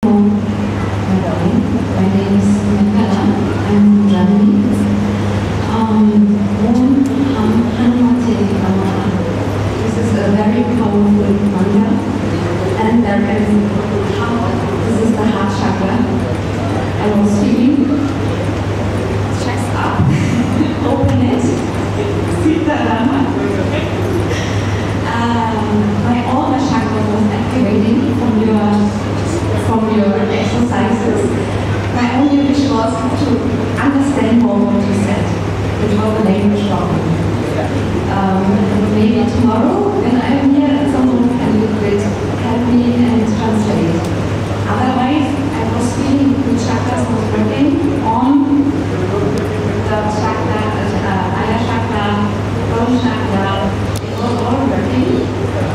My name is Mikala. I'm from Germany. This is a very powerful manga, and this is the heart chakra. I was feeling chest up, open it, Sita Rama. All the chakra was activating from your exercises. My only wish was to understand more what you said. It was a language problem. Maybe tomorrow, when I'm here, someone can a little bit help me and translate. Otherwise, I was feeling the chakras was working on the chakra, Aya chakra, Bone chakra. It was all working,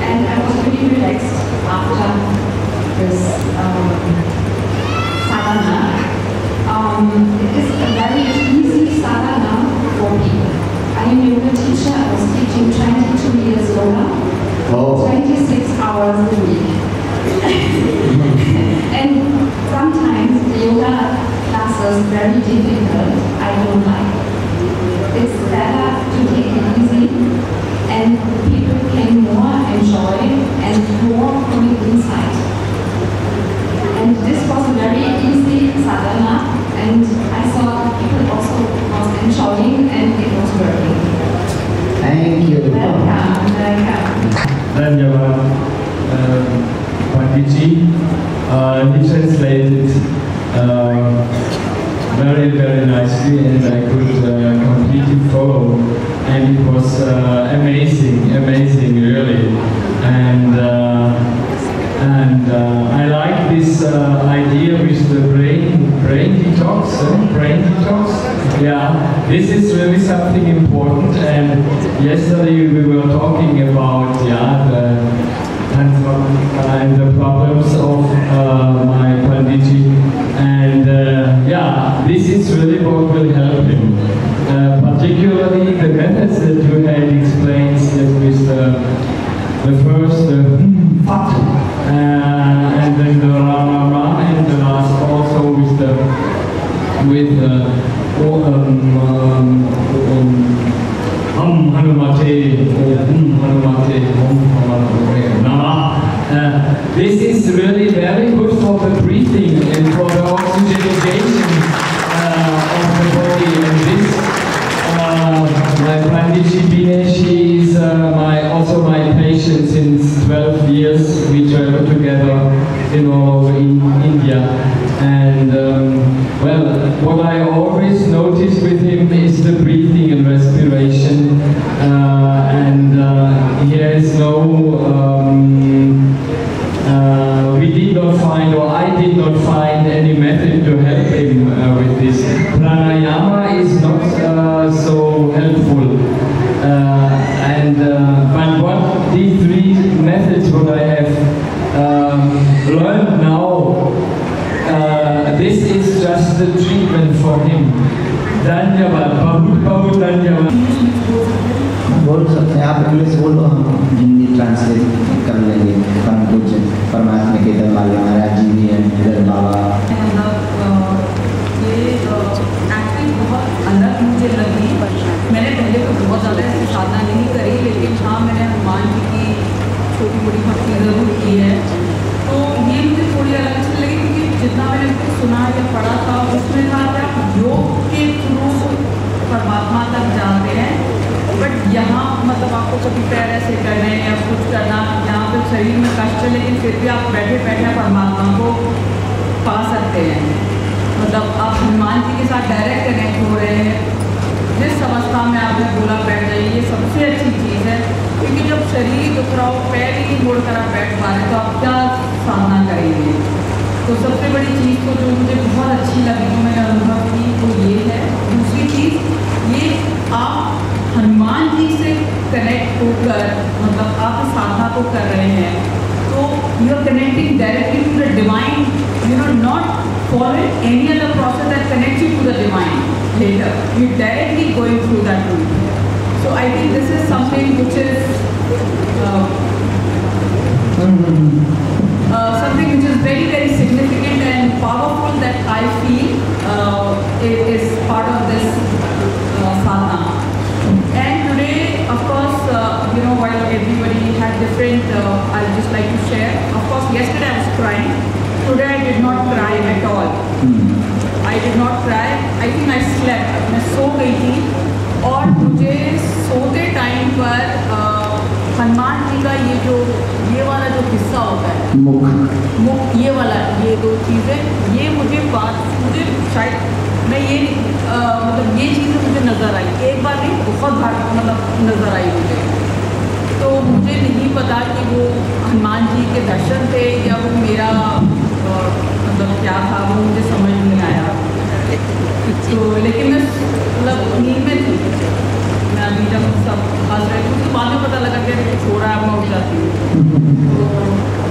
and I was really relaxed after this sadhana. It is a very easy sadhana for people. I am a yoga teacher. I was teaching 22 years yoga, 26 hours a week. And sometimes the yoga classes very difficult. I don't like. It's better to take it easy, and people can more enjoy and more coming inside. And this was a very easy sadhana, and I saw people also was enjoying, and it was working. Thank you. Welcome. Dhanyavad, Panditji. He translated very, very nicely, and I could completely follow. And it was amazing, really. And I like this idea with the brain detox. Yeah, this is really something important. And yesterday we were talking about the problems of my Panditji, and this is really what will help him. Particularly the methods that you had explained with the first Fat, and then the Rama, and the last also with this is really very good for the breathing and for the oxygenation of the body. And this, my Panditji Binesh is also my patient since 12 years. We travel together, in India. And what I always notice with him is the breathing and respiration. He has we did not find, or I did not find any method to help him with this. Pranayama is not so helpful. But what these three methods what I have learned now, this is just the treatment for him. Dhanyavad, bahut dhanyavad. बोल सकते हैं आप English बोलो, हम Hindi translate कर लेंगे। हम कुछ परमात्मा के दरबार महाराज जी भी हैं, इधर बाबा। ये एक्टिंग बहुत अलग मुझे लगी। मैंने पहले तो बहुत ज़्यादा ऐसी साधना नहीं करी, लेकिन हाँ मैंने हनुमान जी की छोटी मोटी भक्ति ज़रूर की है। तो ये मुझे थोड़ी अलग अच्छी लगी, क्योंकि जितना मैंने सुना या पढ़ा था उसमें था कि आप योग के थ्रू परमात्मा तक जाते हैं। बट यहाँ मतलब आपको कभी पैर ऐसे करने या कुछ करना, यहाँ पे शरीर में कष्ट है, लेकिन फिर भी आप बैठे बैठे परमात्मा को पा सकते हैं। मतलब आप हनुमान जी के साथ डायरेक्ट कनेक्ट हो रहे हैं। जिस अवस्था में आपने बोला बैठ जाइए, ये सबसे अच्छी चीज़ है, क्योंकि जब शरीर दुख रहा हो, पैर ही नहीं मोड़ कर आप बैठ पा रहे, तो आप क्या सामना करेंगे। तो सबसे बड़ी चीज़ तो जो मुझे बहुत अच्छी लगी, जो मैंने अनुभव की, वो ये है। दूसरी चीज़ ये आप हनुमान जी से कनेक्ट होकर, मतलब आप इस साधना को कर रहे हैं, तो you are connecting directly to the divine, not following any other process that connects you to the divine later. You directly going through that route. So I think this is something which is something which is very, very significant incident I'd just like to share. Of course, yesterday I was crying. Today I did not cry at all. I did not cry. I think I slept. मैं सो गई थी और मुझे सोते time पर हनुमान जी का ये वाला जो हिस्सा होता है मुख ये वाला, ये दो चीज़ें, ये मुझे शायद मैं ये मतलब ये चीज़ें मुझे नज़र आई, एक बार नहीं बहुत बार मतलब नज़र आई मुझे। तो मुझे नहीं पता कि वो हनुमान जी के दर्शन थे या वो मेरा मतलब क्या था, वो मुझे समझ नहीं आया। तो लेकिन मैं मतलब नींद में थी, मैं अभी जब सब हंस रहे थे तो बाद में पता लगा कि कुछ हो रहा है, मैं उठ जाती हूँ। तो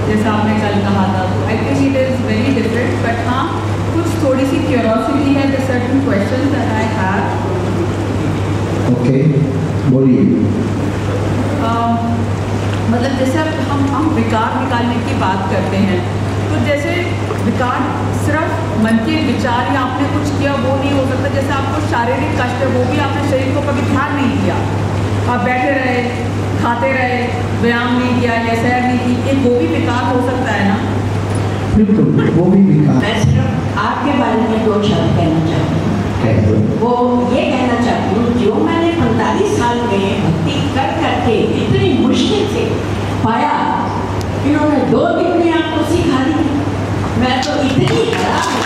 जैसा आपने कल कहा था, तो I think it is very different, but हाँ कुछ थोड़ी सी क्यूरोसिटी है, the certain question that I have. Okay, बोलिए। मतलब जैसे अब हम विकार निकालने की बात करते हैं, तो जैसे विकार सिर्फ मन के विचार या आपने कुछ किया वो नहीं हो सकता। जैसे आपको शारीरिक कष्ट है, वो भी आपने शरीर को कभी ध्यान नहीं किया, आप बैठे रहे, खाते रहे, व्यायाम नहीं किया या सैर नहीं की, एक वो भी विकार हो सकता है ना? बिल्कुल, वो भी विकार। मैं सिर्फ आपके बारे में 2 शब्द कहना चाहती हूँ। वो ये कहना चाहती हूँ, जो मैंने 45 साल में भक्ति कर करके इतनी मुश्किल से पाया, इन्होंने 2 दिन में आपको सिखा दी। मैं तो इतनी हैरान हूँ।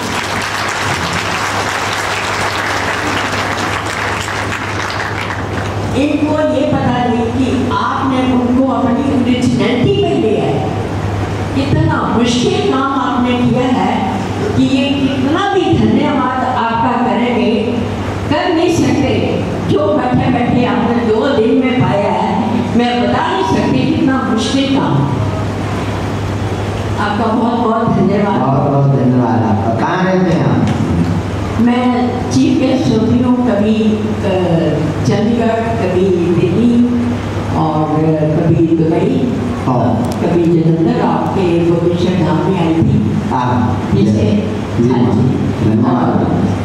इनको ये पता नहीं कि आपने उनको अपनी ओरिजिनलिटी में लिया है। इतना मुश्किल काम आपने किया है कि ये कितना भी धन्यवाद आपका करेंगे, कर नहीं सकते। जो बैठे बैठे आपने 2 दिन में पाया है, मैं बता नहीं सकती कितना मुश्किल काम। आपका बहुत बहुत धन्यवाद। बहुत बहुत धन्यवाद आपका। कहाँ रहते हैं आप? मैं चीफ गेस्ट होती हूँ, कभी चंडीगढ़, कभी दिल्ली और कभी दुबई, कभी जलंधर। आपके प्रोफेसर धाम में आई थी पीछे,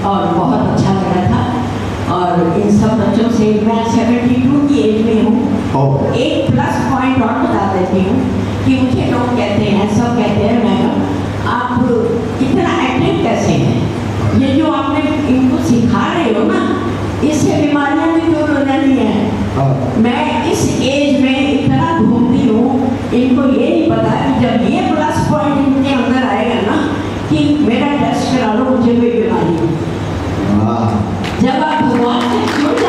और बहुत अच्छा लगा था। और इन सब बच्चों से मैं 72 की एज में हूँ। एक प्लस पॉइंट और बता देती हूँ कि मुझे लोग कहते हैं, सब कहते हैं मैडम आप इतना एक्टिव कैसे हैं, ये जो आपने इनको सिखा रहे हो ना, इससे बीमारियां भी दूर हो जाती हैं। मैं इस एज में इतना घूमती हूँ, इनको ये नहीं पता कि जब ये प्लस पॉइंट इनके अंदर आएगा ना कि मेरा टेस्ट करा लो, मुझे कोई बीमारी नहीं। जब आप भगवान से जुड़